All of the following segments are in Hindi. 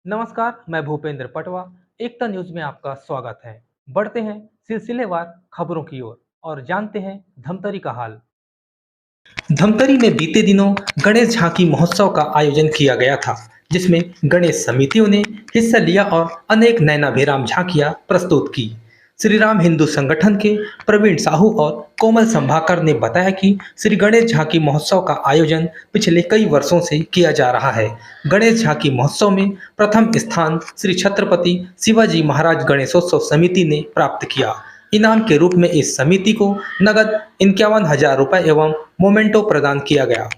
नमस्कार, मैं भूपेंद्र पटवा। एकता न्यूज में आपका स्वागत है। बढ़ते हैं सिलसिलेवार खबरों की ओर और जानते हैं धमतरी का हाल। धमतरी में बीते दिनों गणेश झांकी महोत्सव का आयोजन किया गया था, जिसमें गणेश समितियों ने हिस्सा लिया और अनेक नयनाभिराम झांकियां प्रस्तुत की। श्री राम हिंदू संगठन के प्रवीण साहू और कोमल संभाकर ने बताया कि श्री गणेश झांकी महोत्सव का आयोजन पिछले कई वर्षों से किया जा रहा है। गणेश झांकी महोत्सव में प्रथम स्थान श्री छत्रपति शिवाजी महाराज गणेशोत्सव समिति ने प्राप्त किया। इनाम के रूप में इस समिति को नगद 51,000 रुपये एवं मोमेंटो प्रदान किया गया।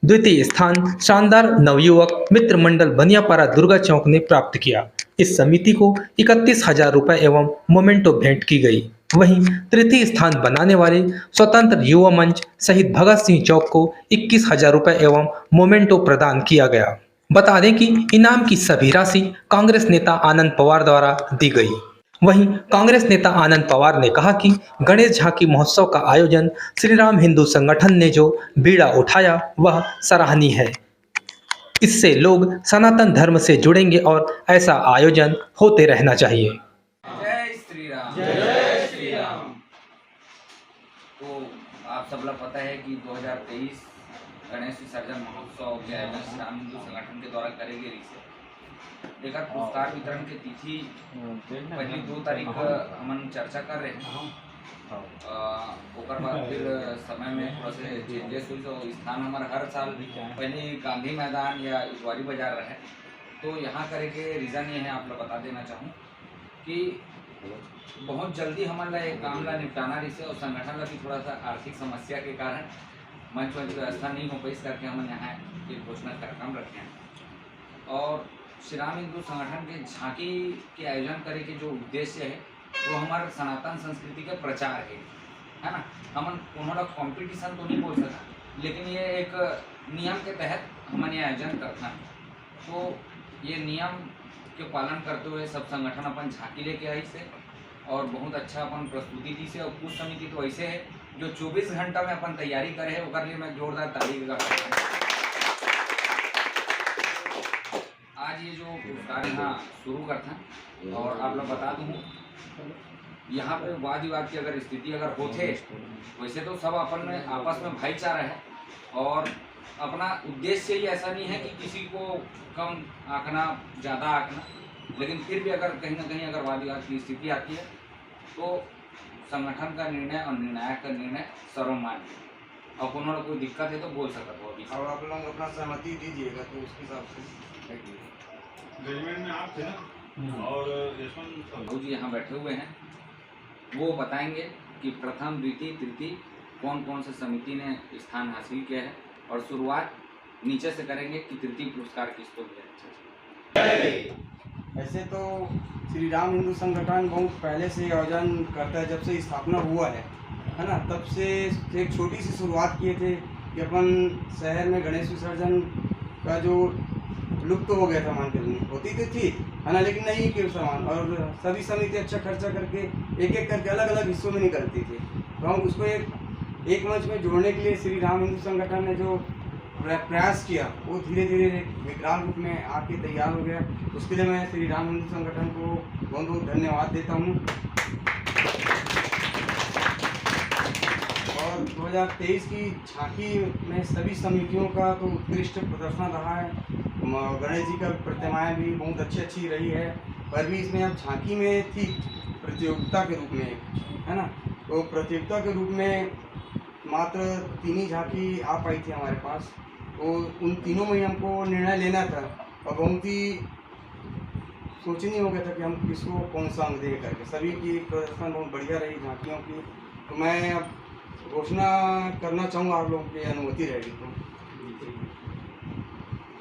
द्वितीय स्थान शानदार नवयुवक मित्र मंडल बनियापारा दुर्गा चौक ने प्राप्त किया। इस समिति को 31,000 रुपये एवं मोमेंटो भेंट की गई। वहीं तृतीय स्थान बनाने वाले स्वतंत्र युवा मंच शहीद भगत सिंह चौक को 21,000 रुपये एवं मोमेंटो प्रदान किया गया। बता दें कि इनाम की सभी राशि कांग्रेस नेता आनंद पवार द्वारा दी गई। वहीं कांग्रेस नेता आनंद पवार ने कहा कि गणेश झांकी महोत्सव का आयोजन श्री राम हिंदू संगठन ने जो बीड़ा उठाया वह सराहनीय है। इससे लोग सनातन धर्म से जुड़ेंगे और ऐसा आयोजन होते रहना चाहिए। जय श्री राम। जय श्री राम। तो आप सब लोग पता है कि 2023 गणेश विसर्जन महोत्सव के आयोजन श्री राम हिंदू संगठन के द्वारा करे गए रिसे लेकर पुरस्कार वितरण की तिथि पहली 2 तारीख हम चर्चा कर रहे हैं। ओकर बाद फिर समय में थोड़ा से चेंजेस हुई तो स्थान हमारा हर साल पहले गांधी मैदान या इतवारी बाजार रहे। तो यहाँ करे के रीज़न ये है, आप लोग बता देना चाहूँ कि बहुत जल्दी हमारा एक काम ला निपटाना रही से और संगठन ला भी थोड़ा सा आर्थिक समस्या के कारण मंच व्यवस्था नहीं हो पाई, इस करके हम यहाँ एक घोषणा कार्यक्रम रखे हैं। और श्री राम हिंदू संगठन के झांकी के आयोजन करे के जो उद्देश्य है वो हमारे सनातन संस्कृति का प्रचार है ना। हम उन्होंने कंपटीशन तो नहीं बोल सका, लेकिन ये एक नियम के तहत हमन ये आयोजन करते हैं। तो ये नियम के पालन करते हुए सब संगठन अपन झांकी लेके आई से और बहुत अच्छा अपन प्रस्तुति दी से। और कुछ समिति तो ऐसे है जो 24 घंटा में अपन तैयारी करे है, उसके लिए मैं जोरदार ताली बजाता हूं। आज ये जो पुरस्कार यहाँ शुरू करते हैं और आप लोग बता दूँ यहाँ पे वाद विवाद की अगर स्थिति अगर होते, वैसे तो सब अपन में आपस में भाईचारा है और अपना उद्देश्य ही ऐसा नहीं है कि किसी को कम आंकना ज़्यादा आंकना, लेकिन फिर भी अगर कहीं ना कहीं अगर वाद विवाद की स्थिति आती है तो संगठन का निर्णय और निर्णायक का निर्णय सर्वमान्य। और उन्होंने कोई दिक्कत है तो बोल सकता हो अभी। और आप लोग अपना सहमति दीजिएगा तो उसके हिसाब से जजमेंट में आप थे ना और यशवंत प्रभु जी यहाँ बैठे हुए हैं, वो बताएंगे कि प्रथम द्वितीय तृतीय कौन कौन से समिति ने स्थान हासिल किया है। और शुरुआत नीचे से करेंगे कि तृतीय पुरस्कार किसको मिला। ऐसे तो श्री राम हिंदू संगठन बहुत पहले से आयोजन करता है, जब से स्थापना हुआ है ना। तब से एक छोटी सी शुरुआत किए थे कि अपन शहर में गणेश विसर्जन का जो लुप्त हो गया था, मान के होती तो थी है ना, लेकिन नहीं कि सामान और सभी समिति अच्छा खर्चा करके एक एक करके अलग अलग हिस्सों में निकलती थी। तो हम उसको एक मंच में जोड़ने के लिए श्री राम हिंदू संगठन ने जो प्रयास किया वो धीरे धीरे विकराल रूप में आके तैयार हो गया। उसके लिए मैं श्री राम हिंदू संगठन को बहुत बहुत धन्यवाद देता हूँ। और 2023 की झांकी में सभी समितियों का तो उत्कृष्ट प्रदर्शन रहा है। गणेश जी का प्रतिमाएँ भी बहुत अच्छी रही है, पर भी इसमें अब झांकी में थी प्रतियोगिता के रूप में, है ना। तो प्रतियोगिता के रूप में मात्र 3 ही झांकी आ पाई थी हमारे पास। तो उन तीनों में हमको निर्णय लेना था और बहुत ही सोचनीय हो गया था कि हम किसको कौन सा अंक दें करके। सभी की प्रदर्शन बहुत बढ़िया रही झांकियों की। तो मैं अब घोषणा करना चाहूँगा, आप लोगों की अनुमति रहेगी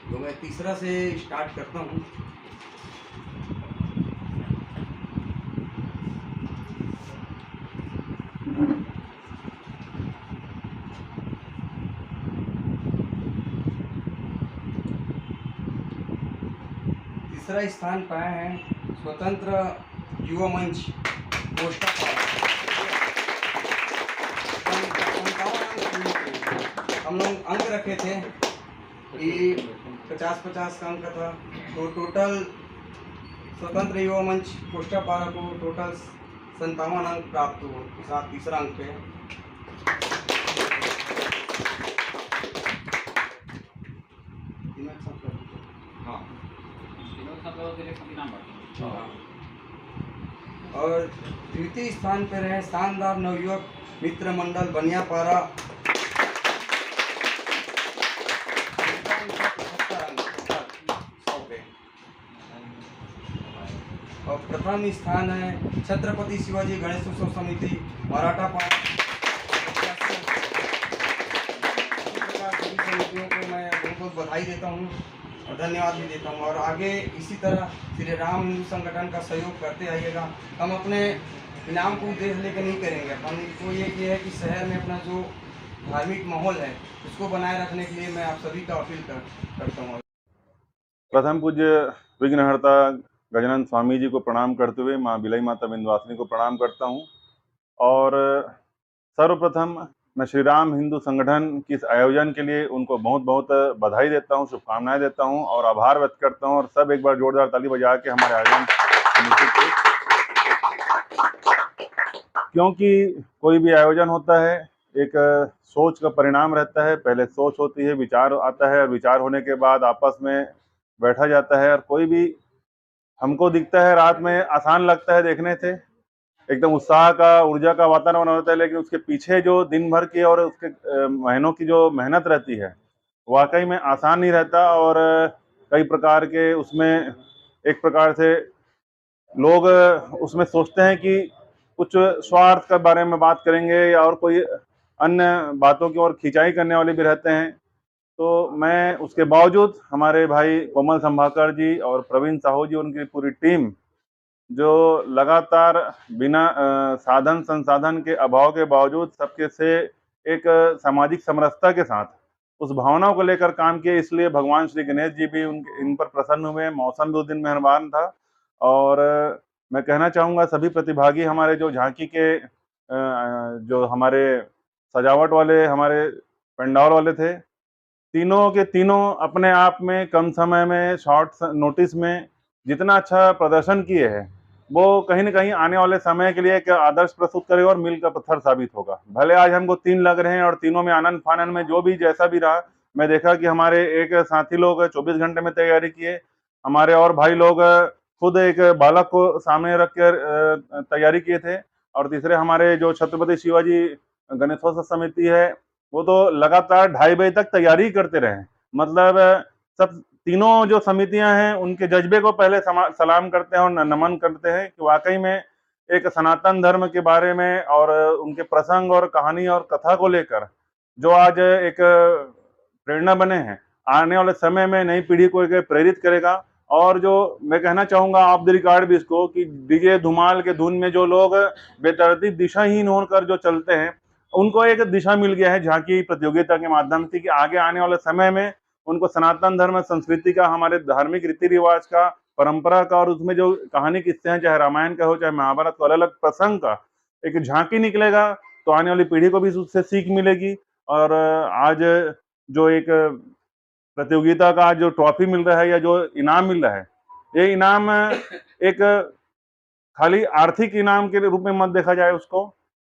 तो मैं तीसरा से स्टार्ट करता हूँ। तीसरा स्थान पाया है स्वतंत्र युवा मंच पोस्टा। हम लोग अंक रखे थे कि 50-50 का अंक था, तो टोटल स्वतंत्र युवा मंच कोष्टापारा को टोटल 57 अंक प्राप्त हुए, साथ तीसरा अंक पे है। हाँ और द्वितीय स्थान पर रहे शानदार नवयुवक मित्र मंडल बनियापारा, और प्रथम स्थान है छत्रपति शिवाजी गणेश उत्सव समिति मराठा पार्टी। सभी समितियों को मैं बहुत बहुत बधाई देता हूँ और धन्यवाद भी देता हूँ, और आगे इसी तरह श्री राम हिंदू संगठन का सहयोग करते आइएगा। हम अपने इनाम को उद्देश्य लेकर नहीं करेंगे, अपन को ये है कि शहर में अपना जो धार्मिक माहौल है उसको बनाए रखने के लिए मैं आप सभी का अपील करता हूँ। प्रथम पूज्य विघ्नहर्ता गजानंद स्वामी जी को प्रणाम करते हुए माँ बिलाई माता विंध्यवासिनी को प्रणाम करता हूँ। और सर्वप्रथम मैं श्री राम हिंदू संगठन के इस आयोजन के लिए उनको बहुत बहुत बधाई देता हूँ, शुभकामनाएं देता हूँ और आभार व्यक्त करता हूँ। और सब एक बार जोरदार ताली बजा के हमारे आयोजन क्योंकि कोई भी आयोजन होता है एक सोच का परिणाम रहता है। पहले सोच होती है, विचार आता है और विचार होने के बाद आपस में बैठा जाता है। और कोई भी हमको दिखता है रात में आसान लगता है देखने से, एकदम उत्साह का ऊर्जा का वातावरण होता है, लेकिन उसके पीछे जो दिन भर की और उसके महीनों की जो मेहनत रहती है वाकई में आसान नहीं रहता। और कई प्रकार के उसमें एक प्रकार से लोग उसमें सोचते हैं कि कुछ स्वार्थ के बारे में बात करेंगे या और कोई अन्य बातों की ओर खिंचाई करने वाले भी रहते हैं। तो मैं उसके बावजूद हमारे भाई कोमल संभाकर जी और प्रवीण साहू जी, उनकी पूरी टीम जो लगातार बिना साधन संसाधन के अभाव के बावजूद सबके से एक सामाजिक समरसता के साथ उस भावनाओं को लेकर काम किए, इसलिए भगवान श्री गणेश जी भी इन पर प्रसन्न हुए। मौसम भी उस दिन मेहरबान था। और मैं कहना चाहूँगा सभी प्रतिभागी हमारे जो झांकी के जो हमारे सजावट वाले हमारे पंडाल वाले थे, तीनों के तीनों अपने आप में कम समय में शॉर्ट नोटिस में जितना अच्छा प्रदर्शन किए हैं वो कहीं ना कहीं आने वाले समय के लिए एक आदर्श प्रस्तुत करेगा और मील का पत्थर साबित होगा। भले आज हमको 3 लग रहे हैं और तीनों में आनंद फानंद में जो भी जैसा भी रहा, मैं देखा कि हमारे एक साथी लोग 24 घंटे में तैयारी किए, हमारे और भाई लोग खुद एक बालक को सामने रख कर तैयारी किए थे, और तीसरे हमारे जो छत्रपति शिवाजी गणेशोत्सव समिति है वो तो लगातार 2:30 बजे तक तैयारी करते रहे। मतलब सब तीनों जो समितियां हैं उनके जज्बे को पहले सलाम करते हैं और नमन करते हैं कि वाकई में एक सनातन धर्म के बारे में और उनके प्रसंग और कहानी और कथा को लेकर जो आज एक प्रेरणा बने हैं, आने वाले समय में नई पीढ़ी को एक प्रेरित करेगा। और जो मैं कहना चाहूंगा ऑफ द रिकॉर्ड भी इसको कि डीजे धुमाल के धुन में जो लोग बेतरतीब दिशाहीन होकर जो चलते हैं उनको एक दिशा मिल गया है झांकी प्रतियोगिता के माध्यम से कि आगे आने वाले समय में उनको सनातन धर्म संस्कृति का, हमारे धार्मिक रीति रिवाज का, परंपरा का और उसमें जो कहानी किस्से हैं, चाहे रामायण का हो चाहे महाभारत का, अलग अलग प्रसंग का एक झांकी निकलेगा तो आने वाली पीढ़ी को भी उससे सीख मिलेगी। और आज जो एक प्रतियोगिता का जो ट्रॉफी मिल रहा है या जो इनाम मिल रहा है, ये इनाम एक खाली आर्थिक इनाम के रूप में मत देखा जाए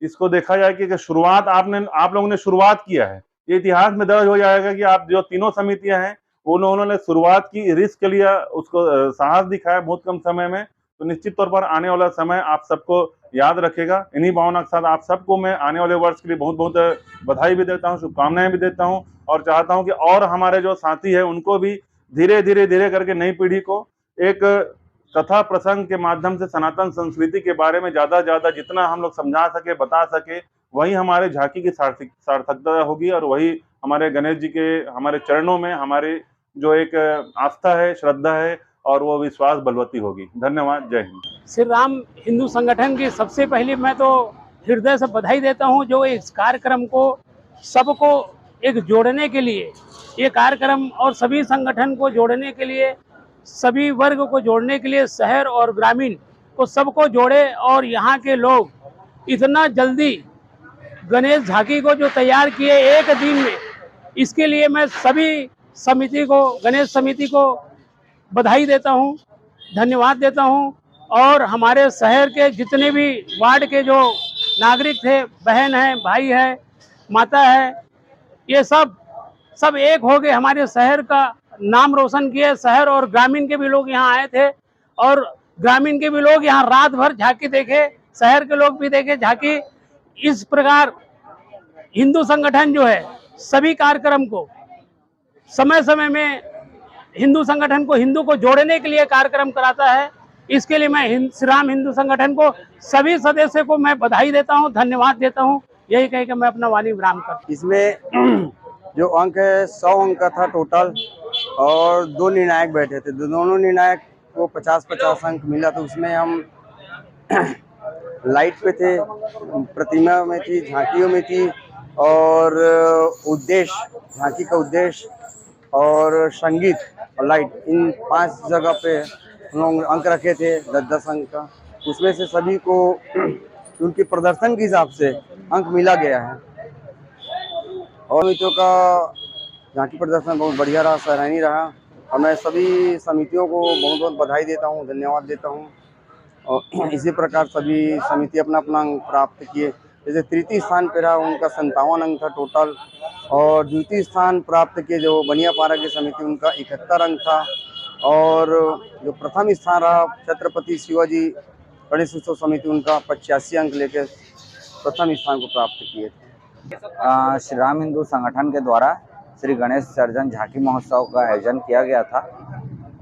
इसको देखा जाए कि शुरुआत आप लोगों ने शुरुआत किया है। ये इतिहास में दर्ज हो जाएगा कि आप जो तीनों समितियां हैं उन्होंने शुरुआत की, रिस्क लिया, उसको साहस दिखाया बहुत कम समय में। तो निश्चित तौर पर आने वाला समय आप सबको याद रखेगा। इन्हीं भावना के साथ आप सबको मैं आने वाले वर्ष के लिए बहुत बहुत बधाई भी देता हूँ, शुभकामनाएं भी देता हूँ और चाहता हूँ कि और हमारे जो साथी है उनको भी धीरे धीरे करके नई पीढ़ी को एक कथा प्रसंग के माध्यम से सनातन संस्कृति के बारे में ज्यादा जितना हम लोग समझा सके, बता सके, वही हमारे झांकी की सार्थकता होगी और वही हमारे गणेश जी के हमारे चरणों में हमारी जो एक आस्था है, श्रद्धा है और वो विश्वास बलवती होगी। धन्यवाद। जय हिंद। श्री राम हिंदू संगठन की सबसे पहले मैं तो हृदय से बधाई देता हूं जो इस कार्यक्रम को सबको एक जोड़ने के लिए, ये कार्यक्रम और सभी संगठन को जोड़ने के लिए, सभी वर्ग को जोड़ने के लिए, शहर और ग्रामीण को सबको जोड़े और यहाँ के लोग इतना जल्दी गणेश झांकी को जो तैयार किए एक दिन में, इसके लिए मैं सभी समिति को, गणेश समिति को बधाई देता हूं। धन्यवाद देता हूं। और हमारे शहर के जितने भी वार्ड के जो नागरिक थे, बहन है, भाई है, माता है, ये सब एक हो गए, हमारे शहर का नाम रोशन किए। शहर और ग्रामीण के भी लोग यहाँ आए थे और ग्रामीण के भी लोग यहाँ रात भर झांकी देखे, शहर के लोग भी देखे झांकी। इस प्रकार हिंदू संगठन जो है सभी कार्यक्रम को समय समय में हिंदू संगठन को हिंदू को जोड़ने के लिए कार्यक्रम कराता है। इसके लिए मैं श्री राम हिंदू संगठन को सभी सदस्य को मैं बधाई देता हूं, धन्यवाद देता हूं। यही कह के मैं अपना वाणी विराम करता हूं। इसमें जो अंक है 100 अंक का था टोटल और 2 निर्णायक बैठे थे। दोनों निर्णायक को 50-50 अंक मिला। तो उसमें हम लाइट पे थे, प्रतिमा में थी, झांकियों में थी और उद्देश्य, झांकी का उद्देश्य और संगीत और लाइट, इन 5 जगह पे हम लोग अंक रखे थे 10-10 अंक का। उसमें से सभी को उनके प्रदर्शन के हिसाब से अंक मिला गया है। और समितियों का झांकी प्रदर्शन बहुत बढ़िया रहा, सराहनीय रहा और मैं सभी समितियों को बहुत बहुत बधाई देता हूँ, धन्यवाद देता हूँ। और इसी प्रकार सभी समिति अपना अपना अंक प्राप्त किए। जैसे तृतीय स्थान पे रहा, उनका 57 अंक था टोटल और द्वितीय स्थान प्राप्त किए जो बनियापारा की समिति, उनका 71 अंक था। और जो प्रथम स्थान रहा छत्रपति शिवाजी गणेश उत्सव समिति, उनका 85 अंक लेकर प्रथम स्थान को प्राप्त किए थे। श्री राम हिंदू संगठन के द्वारा श्री गणेश विसर्जन झांकी महोत्सव का आयोजन किया गया था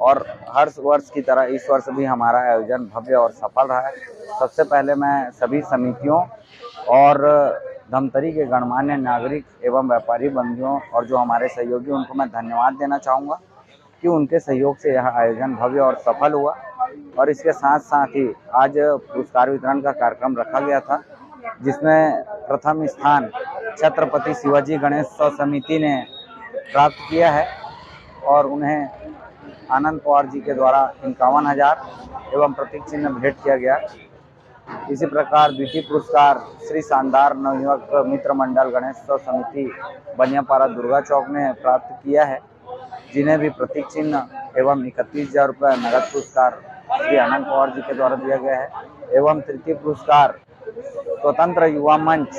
और हर वर्ष की तरह इस वर्ष भी हमारा आयोजन भव्य और सफल रहा है। सबसे पहले मैं सभी समितियों और धमतरी के गणमान्य नागरिक एवं व्यापारी बंधुओं और जो हमारे सहयोगी, उनको मैं धन्यवाद देना चाहूँगा कि उनके सहयोग से यह आयोजन भव्य और सफल हुआ। और इसके साथ साथ ही आज पुरस्कार वितरण का कार्यक्रम रखा गया था, जिसमें प्रथम स्थान छत्रपति शिवाजी गणेश उत्सव समिति ने प्राप्त किया है और उन्हें आनंद पवार जी के द्वारा 51,000 एवं प्रतीक चिन्ह भेंट किया गया। इसी प्रकार द्वितीय पुरस्कार श्री शानदार नवयुवक मित्र मंडल गणेश उत्सव समिति बनियापारा दुर्गा चौक ने प्राप्त किया है, जिन्हें भी प्रतीक चिन्ह एवं 31,000 रुपये नगद पुरस्कार श्री आनंद पवार जी के द्वारा दिया गया है। एवं तृतीय पुरस्कार स्वतंत्र युवा मंच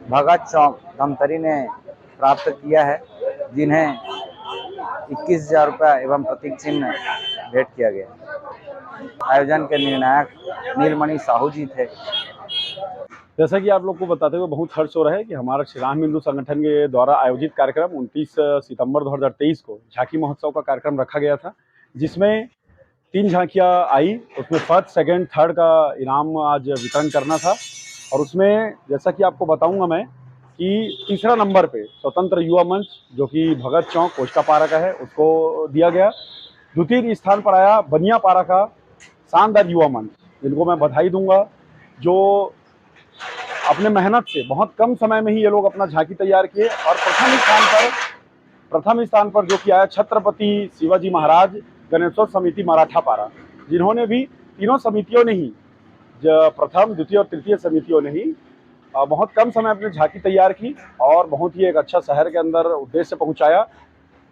भगत चौक धमतरी ने प्राप्त किया है, जिन्हें 21,000 रुपये एवं प्रतीक चिन्ह भेंट किया गया। आयोजन के निर्णायक नीलमणि साहू जी थे। जैसा कि आप लोग को बताते हुए बहुत हर्ष हो रहा है कि हमारा श्री राम हिंदू संगठन के द्वारा आयोजित कार्यक्रम 29 सितंबर 2023 को झांकी महोत्सव का कार्यक्रम रखा गया था, जिसमें 3 झांकियाँ आई। उसमें फर्स्ट, सेकंड, थर्ड का इनाम आज वितरण करना था और उसमें जैसा कि आपको बताऊंगा मैं कि तीसरा नंबर पे स्वतंत्र युवा मंच जो कि भगत चौक कोचकापारा का है, उसको दिया गया। द्वितीय स्थान पर आया बनियापारा का शानदार युवा मंच, जिनको मैं बधाई दूंगा, जो अपने मेहनत से बहुत कम समय में ही ये लोग अपना झांकी तैयार किए। और प्रथम स्थान पर जो कि आया छत्रपति शिवाजी महाराज गणेशोत्सव समिति मराठापारा, जिन्होंने भी तीनों समितियों ने ही, प्रथम, द्वितीय और तृतीय समितियों ने ही बहुत कम समय अपनी झांकी तैयार की और बहुत ही एक अच्छा शहर के अंदर उद्देश्य पहुंचाया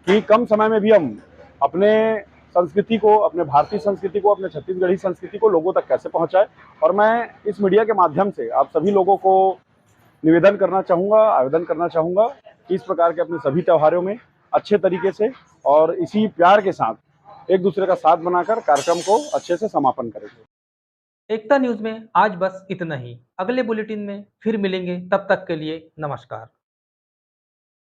कि कम समय में भी हम अपने संस्कृति को, अपने भारतीय संस्कृति को, अपने छत्तीसगढ़ी संस्कृति को लोगों तक कैसे पहुंचाए। और मैं इस मीडिया के माध्यम से आप सभी लोगों को निवेदन करना चाहूँगा, आवेदन करना चाहूँगा कि इस प्रकार के अपने सभी त्योहारों में अच्छे तरीके से और इसी प्यार के साथ एक दूसरे का साथ बनाकर कार्यक्रम को अच्छे से समापन करेंगे। एकता न्यूज में आज बस इतना ही। अगले बुलेटिन में फिर मिलेंगे, तब तक के लिए नमस्कार।